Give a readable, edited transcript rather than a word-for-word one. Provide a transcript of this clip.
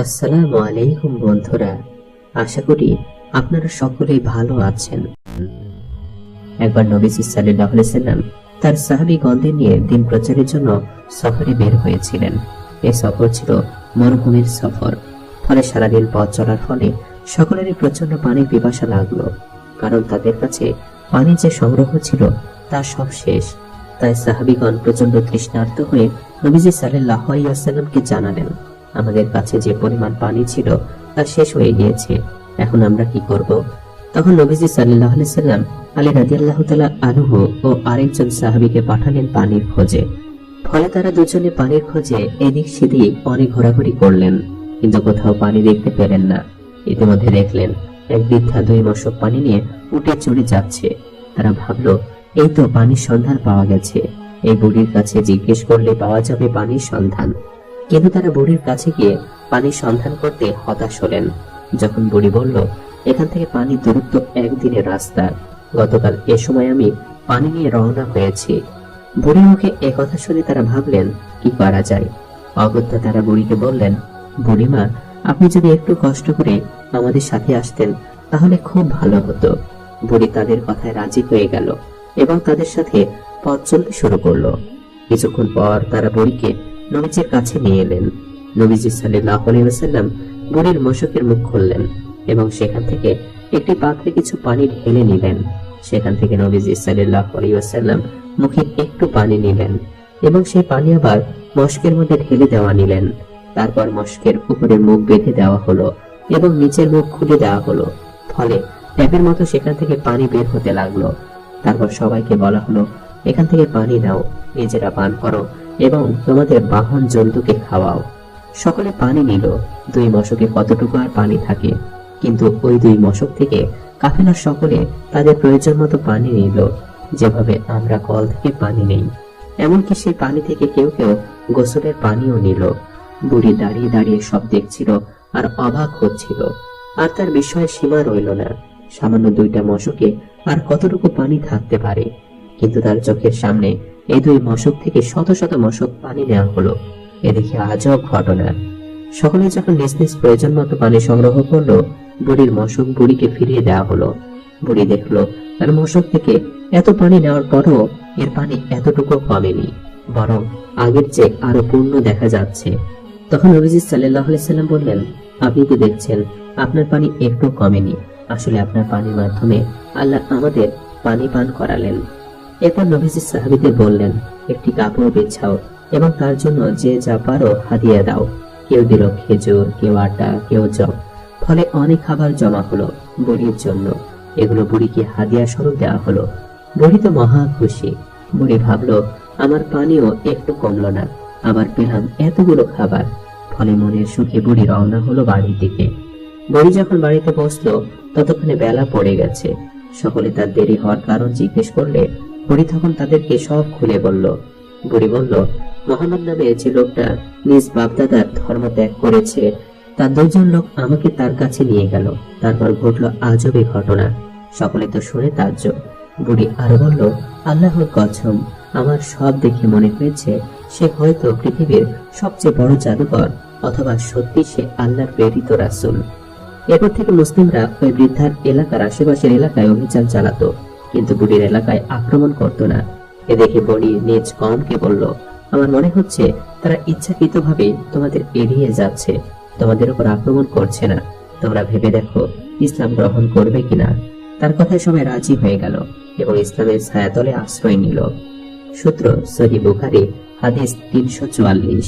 আসসালামু আলাইকুম বন্ধুরা, আশা করি আপনারা সকলেই ভালো আছেন। একবার নবীজি সাল্লাল্লাহু আলাইহি সাল্লাম তার সাহাবীগণদের নিয়ে দিন প্রচারের জন্য সফরে বের হয়েছিলেন। এই সফর ছিল মরুভূমির সফর। ফলে সারাদিন পথ চলার ফলে সকলেরই প্রচন্ড পানির পিপাসা লাগলো, কারণ তাদের কাছে পানি যে সংগ্রহ ছিল তা সব শেষ। তাই সাহাবীগণ প্রচন্ড তৃষ্ণার্ত হয়ে নবীজি সাল্লাল্লাহু আলাইহি ওয়াসাল্লামকে জানালেন, আমাদের কাছে যে পরিমাণ পানি ছিল তা শেষ হয়ে গিয়েছে, এখন আমরা কি করব? তখন নবীজি সাল্লাল্লাহু আলাইহি সাল্লাম আলী রাদিয়াল্লাহু তাআলা আনহু ও আরেকজন সাহাবীকে পাঠালেন পানির খোঁজে। ফলে তারা দুজনে পানির খোঁজে এদিক সেদিক অনেক ঘোরাঘুরি করলেন, কিন্তু কোথাও পানি দেখতে পেলেন না। ইতিমধ্যে দেখলেন এক বৃদ্ধা 2 মশক পানি নিয়ে উঠে চড়ে যাচ্ছে। তারা ভাবলো, এই তো পানির সন্ধান পাওয়া গেছে, এই বুড়ির কাছে জিজ্ঞেস করলে পাওয়া যাবে পানির সন্ধান। কিন্তু তারা বুড়ির কাছে গিয়ে পানির সন্ধান করতে হতাশ হলেন। যখন বুড়ি বলল, এখান থেকে পানির দূরত্ব 1 দিনের রাস্তা, গতকাল এ সময় আমি পানি নিয়ে রওনা হয়েছি। বুড়ির মুখে এ কথা শুনে তারা ভাবলেন, কি করা যায়। অগত্যা তারা বুড়িকে বললেন, বুড়িমা, আপনি যদি একটু কষ্ট করে আমাদের সাথে আসতেন তাহলে খুব ভালো হতো। বুড়ি তাদের কথায় রাজি হয়ে গেল এবং তাদের সাথে পথ চলতে শুরু করলো। কিছুক্ষণ পর তারা বুড়িকে নবীজির কাছে নিয়ে এলেন। নবীজি সাল্লাল্লাহু আলাইহি ওয়াসাল্লাম বুড়ির মশকের মুখ খুললেন এবং সেখান থেকে একটি পাত্রে কিছু পানি ঢেলে নিলেন। সেখান থেকে নবীজি সাল্লাল্লাহু আলাইহি ওয়াসাল্লাম মুখে একটু পানি নিলেন এবং সেই পানি আবার মশকের মধ্যে ঢেলে দেওয়া নিলেন। তারপর মশকের উপরের মুখ বেঁধে দেওয়া হলো এবং নিচের মুখ খুলে দেওয়া হলো। ফলে ট্যাপের মতো সেখান থেকে পানি বের হতে লাগলো। তারপর সবাইকে বলা হলো, এখান থেকে পানি নাও, নিজেরা পান করো এবং তোমাদের বাহন জন্তুকে খাওয়াও। সকলে পানি নিল। 2 মশকে কতটুকু আর পানি থাকে, কিন্তু ওই 2 মশক থেকে কাফেলার সকলে তাদের প্রয়োজন মতো পানি নিল, যেভাবে আমরা কল থেকে পানি নেই। এমনকি সেই পানি থেকে কেউ কেউ গোসলের পানিও নিল। বুড়ি দাঁড়িয়ে দাঁড়িয়ে সব দেখছিল আর অবাক হচ্ছিল, আর তার বিষয়ে সীমা রইল না। সামান্য 2টা মশকে আর কতটুকু পানি থাকতে পারে, কিন্তু তার চোখের সামনে এই 2 মশক থেকে শত শত মশক পানি নেওয়া হলো। এ দেখে আজব ঘটনা। সকলে যখন নিজ নিজ প্রয়োজন মতো পানি সংগ্রহ করলো, বুড়ির মশক বুড়িকে ফিরিয়ে দেওয়া হলো। বুড়ি দেখলো তার মশক থেকে এত পানি নেওয়ার পরও এর পানি এতটুকু কমেনি, বরং আগের চেয়ে আরো পূর্ণ দেখা যাচ্ছে। তখন নবীজি সাল্লাল্লাহু আলাইহি সাল্লাম বললেন, আপনি তো দেখছেন আপনার পানি একটু কমেনি, আসলে আপনার পানির মাধ্যমে আল্লাহ আমাদের পানি পান করালেন। এরপর নবীজি সাহাবীদের বললেন, একটি কাপড় বিছাও এবং তার জন্য যে যা পারো হাদিয়া দাও। কেউ দিল খেজুর, কেউ আটা, কেউ জব। ফলে অনেক খাবার জমা হলো বুড়ির জন্য। এগুলো বুড়িকে হাদিয়া স্বরূপ দেওয়া হলো। বুড়ি তো মহা খুশি। বুড়ি ভাবলো, আমার পানিও একটু কমলো না, আবার পেলাম এতগুলো খাবার। ফলে মনের সুখে বুড়ি রওনা হলো বাড়ির দিকে। বুড়ি যখন বাড়িতে পৌঁছলো ততক্ষণে বেলা পড়ে গেছে। সকলে তার দেরি হওয়ার কারণ জিজ্ঞেস করলে বুড়ি তখন তাদেরকে সব খুলে বলল। বুড়ি বলল, মুহাম্মদ নামে যে লোকটা নিজ বাপদাদার ধর্ম ত্যাগ করেছে, তার 2 জন লোক আমাকে তার কাছে নিয়ে গেল। তারপর ঘটলো আজব এই ঘটনা। সকলে তো শুনে তাজ্জব। বুড়ি আরো বলল, আল্লাহর কসম, আমার সব দেখে মনে হয়েছে সে হয়তো পৃথিবীর সবচেয়ে বড় জাদুকর, অথবা সত্যি সে আল্লাহর প্রেরিত রাসূল। এরপর থেকে মুসলিমরা ওই বৃদ্ধার এলাকার আশেপাশের এলাকায় অভিযান চালাতো, কিন্তু বুড়ির এলাকায় আক্রমণ করতো না। এ দেখে বুড়ি নিজ কওমকে বলল, আমার মনে হচ্ছে তারা ইচ্ছাকৃতভাবে তোমাদের এড়িয়ে যাচ্ছে, তোমাদের উপর আক্রমণ করছে না। তোমরা ভেবে দেখো ইসলাম গ্রহণ করবে কিনা। তার কথায় সবাই রাজি হয়ে গেল এবং ইসলামের ছায়াতলে আশ্রয় নিল। সূত্র সহিহ বুখারী, হাদিস 344।